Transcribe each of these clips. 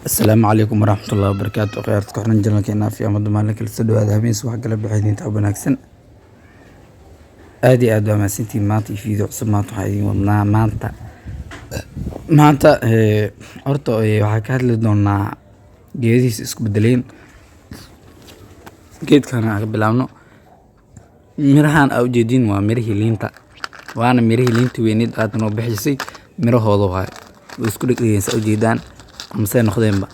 السلام عليكم ورحمة الله وبركاته. خيارتك waxaan jecelnahay في أمد مالك السدو هذا habeen subax kala baxayn inta wanaagsan aad iyo aad waa maasantiin maanta iyo fiideo cusub maanta waxaa idin wadnaa maanta horta waxaa ka hadli doonaa geedihiisa isku bedeleen geedkan aan ka bilaabno mirahan aa ujeediin waa mirihii liinta waana mirihii liinta weyneed aad noo bixisay mirahooda waay way isku dhigayeen saa ujeedaan amse noqdeenba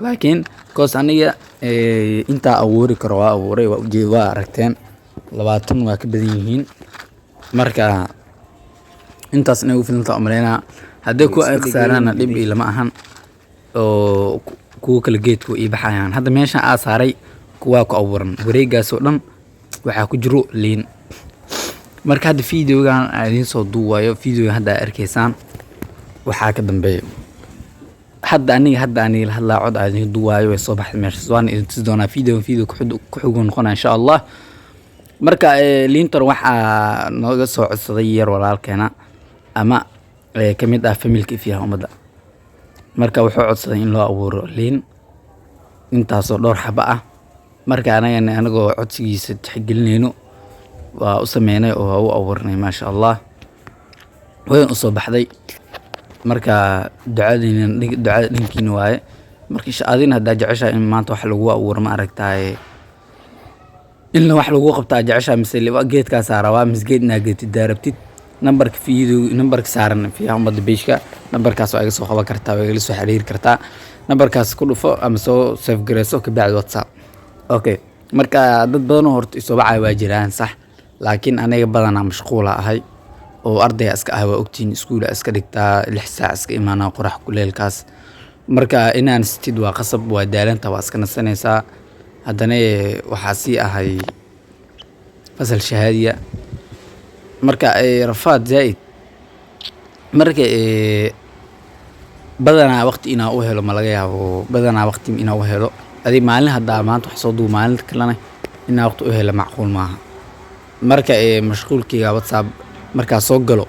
laakiin koos aniga intaa abuuri karo waa abuuray waa ujeed waa aragteen 20 waa ka badan yihiin marka intaas inay u filanta umaleynaa haddii ku ay khasaarana dhib ilama ahan oo kuwa kala geedku ii baxayaan hadda meeshan aa saaray kuwa ku abuuran wareegaas oo dhan waxaa ku jiro liin marka hadda fiideogan aan idin soo duubayo fiideogan hadda arkaysaan waxaa ka dambeeyo hadda aniga la hadlaa cod aan idin duubayo way soo baxday meesha waan idin tusi doonaa fiideo ku xugo noqona insha Allah marka liintar waxaa nooga soo codsaday yar walaalkeena ama kamid ah familka fiiha umada marka wuxuu codsaday in loo abuuro liin intaasoo dhowr xaba ah marka anagoo codsigiisa tixgelinayno waa u sameynay oo u abuurnay ma sha Allah way u soo baxday marka ducada dhinkiina waaye marka shaadin hadda jecesha in maanta wax lagu abuuro ma aragtay in wax lagu qabtaa jecesha mise geedka saarawaa misgeedna geedti daarabtid numberka saaran fiiha umada beeshka numberkaas waa iga soo qaban kartaa waa iga soo xiriir kartaa numberkaas ku dhufo ama soo save gareyso ka bacdi WhatsApp okay marka dad badan horta soo bacay waa jiraan sax laakiin aniga badanaa mashquul ahay oo arday iska ah waa ogtiin iskuul iska dhigtaa 6 saac iska imaanaa qorax kuleelkaas marka inaan stid waa qasab waa daalanta waa iska nasanaysaa haddana waxaa sii ahay fasal shahaadiya marka rafaad zaid marka badanaa waqti inaa u helo ma laga yaabo badanaa waqti inaa u helo adii maalin hadda maanta wax soo duu maalinta kalena inaa waqti u helo macquul maaha marka mashquulkiga WhatsApp marka soo galo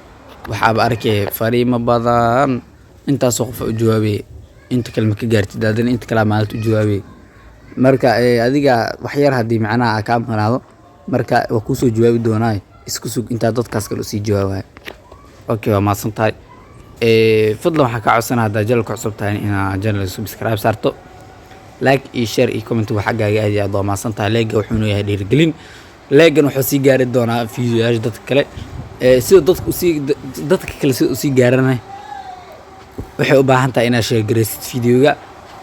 waxaaba arkay fariimo badan intaas qof u jawaabay inta kalma ka gaartid dadana inta kala maalinta u jawaabay marka adiga wax yar hadii macnaha ka maqnaado marka waa ku soo jawaabi doonaa isku sug inta dadkaas kale u sii jawaabay okay waa maasantahay fadlan waxa ka codsanaa hadda jalka cusub tahay inaad channel subscribe saarto like iyo share iyo comment waxa xagaaga aad iyo aad waa maasantahay like wuxuu noo yahay dhiirigelin like wuxuu sii gaari doonaa fiidiyoyaasha dadka kale sida dadka kale sida u sii gaaranay waxay u baahan tahay inaad share gareysid fiidiyoga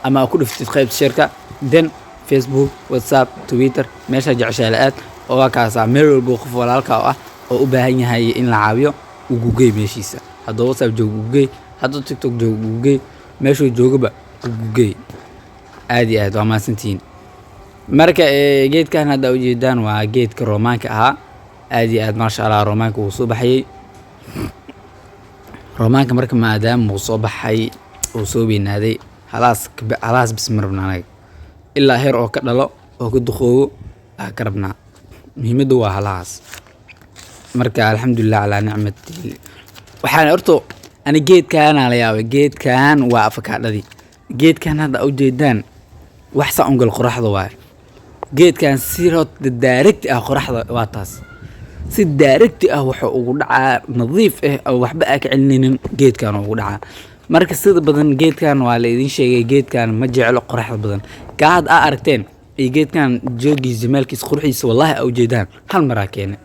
ama ku dhiftid qayb share-ka then Facebook WhatsApp Twitter meesha jeceshahay aad oo waa kaasa meel walba qof walaalka ah oo u baahan yahay in la caawiyo uu gugay meeshiisa haddii WhatsApp joogo gugay haddii TikTok joogo gugay meesha joogaba gugay aad iyo aad waa maasantiin marka geedkan hadda u jeedaan waa geedka Roomaanka ahaa aad iyo aad ma sha Allah Roomaanka uu soo baxay Roomaanka marka maadaama uu soo baxay uu soo weynaaday halaas bismarnaa ilaa heer oo ka dhalo oo ku duqoobo ka rabnaa muhiimadu waa halaas marka alxamdulillah ala nicmati waxaan horto ani geedkan la yaabay geedkan waa afakaadhadii geedkan hadda u jeedaan wax sa ungal qoraxda waay geedkan sirot direct ah qoraxda waa taas si direct ah waxa ugu dhacaa nadiif ah oo waxba ka celinaynin geedkan ugu dhacaa marka sida badan geedkan waa la idin sheegay geedkan ma jeclo qoraxda badan kaad aragteen ay geedkan joogiis jamalkiis qurxiisa wallahi u jeedaan hal maraa keenay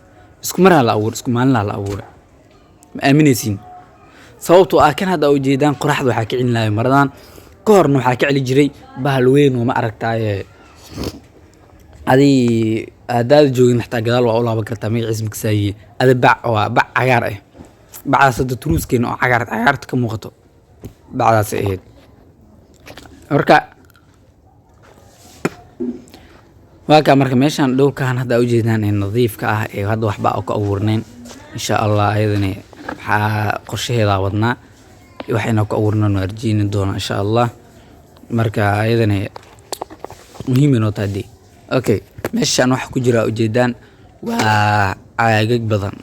isku maraa la abuur isku maalin la abuur ma aaminaysin sababtoo ah kan hadda u jeedaan qoraxda waxa ka celin lahayd maradan ka horna waxa ka celi jiray bahal weyn oo ma aragtay adii hadaad joogin xataa gadaal waa u laaban kartaa magaciisa magsaaye ada bac cagaar ah bacdaas hadda turuuskeena oo cagaarta ka muuqato bacdaas ahayd marka waa marka meeshan dhulkan hadda u jeedaan in nadiifka ah ee hadda waxba ka abuurnayn insha Allah ayadana waxa qorshaheeda wadnaa waxayna ku abuurnaan arjiin doona insha Allah marka ayadana muhiim inoo tahay okay meeshan waxa ku jira u jeedaan waa caagag badan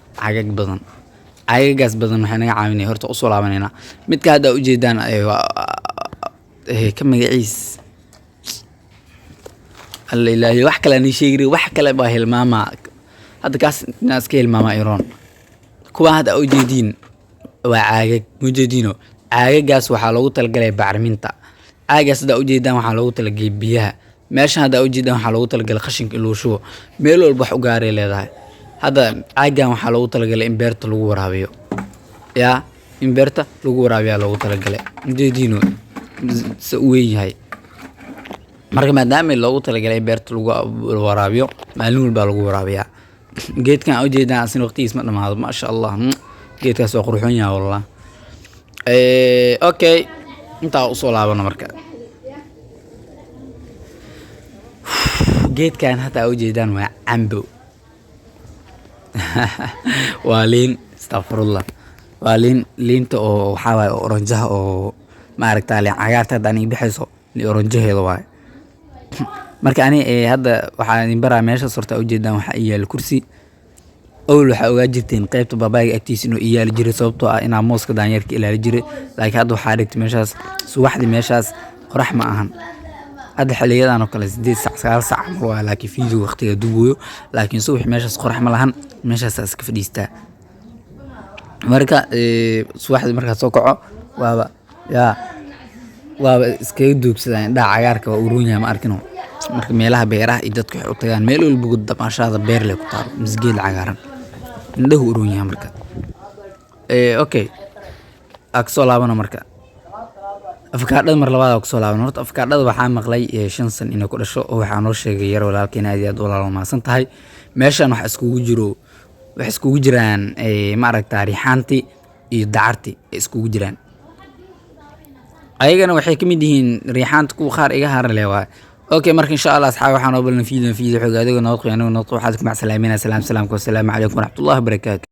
caagagaas badan waxay naga caawinayaan horta u soo laabanayna midka hadda u jeedaan كم مجاعيس الله إلهي وحكى لاني شيء وحكى له باهي الماما هذا كاس ناس كيل ماما إيران كوا هذا أوجدين وعاجك مجدينه عاجك جاس وحلو تلقى بعرمينتا عاجس هذا أوجدان وحلو تلقى بيها ماشي هذا أوجدان وحلو تلقى خشين كله شو ميلو البح وقاري له هذا عاجا وحلو تلقى الإمبرت الورابيو يا إمبرتا الورابيا لو تلقى مجدينه سوي هاي marka maadaama loogu talagalay beerta lagu waraabiyo maalin walba lagu waraabiyaa geedkan oo jeedaan asin waqtigiis ma dhamaado ma sha Allah geedkaas oo qurxoon yahay wallah okay inta u soo laabano marka geedkan hada oo jeedaan waa cambo waa liin astaghfirullah waa liinta oo waxa waay oranjaha oo ma aragtaa liin cagaarta dani bixayso li oranjaheeda waay marka ani hadda waxaan idin baraa meesha sorta u jeedaan waxa iyaal kursi owl waxa uga jirteen qaybta babaayga agtiisa inuu iyaal jiray sababtoo ah inaa mooska daanyarka ilaali jiray laakiin hadda waxaa dhigtay meeshaas subaxdii meeshaas qorax ma ahan hadda xiliyadan oo kale 8 saac 9 saac mar waa laakiin fiidii waqtiga duubayo laakiin subax meeshaas qorax ma lahan meeshaas iska fadhiistaa marka subaxdii marka soo kaco waaba iskaga duubsadaan indhaha cagaarka waa uruunyaha ma arkino marka meelaha beeraha iyo dadku waxay u tagaan meel walba guud damaashaada beer leh ku taalo misgeed cagaaran indhahu uruunyaha marka okay aksoo laabana marka afkaadhada mar labaad aksoo laabana horta afkaadhada waxaa maqlay 5 san inay ku dhasho oo waxaa noo sheegay yar walaalkeen aad iyo aad walaalo maasan tahay meeshan wax iskugu jiraan ma aragtaa riixaanti iyo dacarti iskugu jiraan ayagana waxay kamid yihiin riixaanta kuwa qaar iga harale waa okay marka insha Allah asxaab waxaan oo balna fiidiyo xogaadiga noo qoyanayo noo waxaad ku macsalaaminaa salaam salaamku assalaamu calaykum waraxmatullaahi wabarakaatuh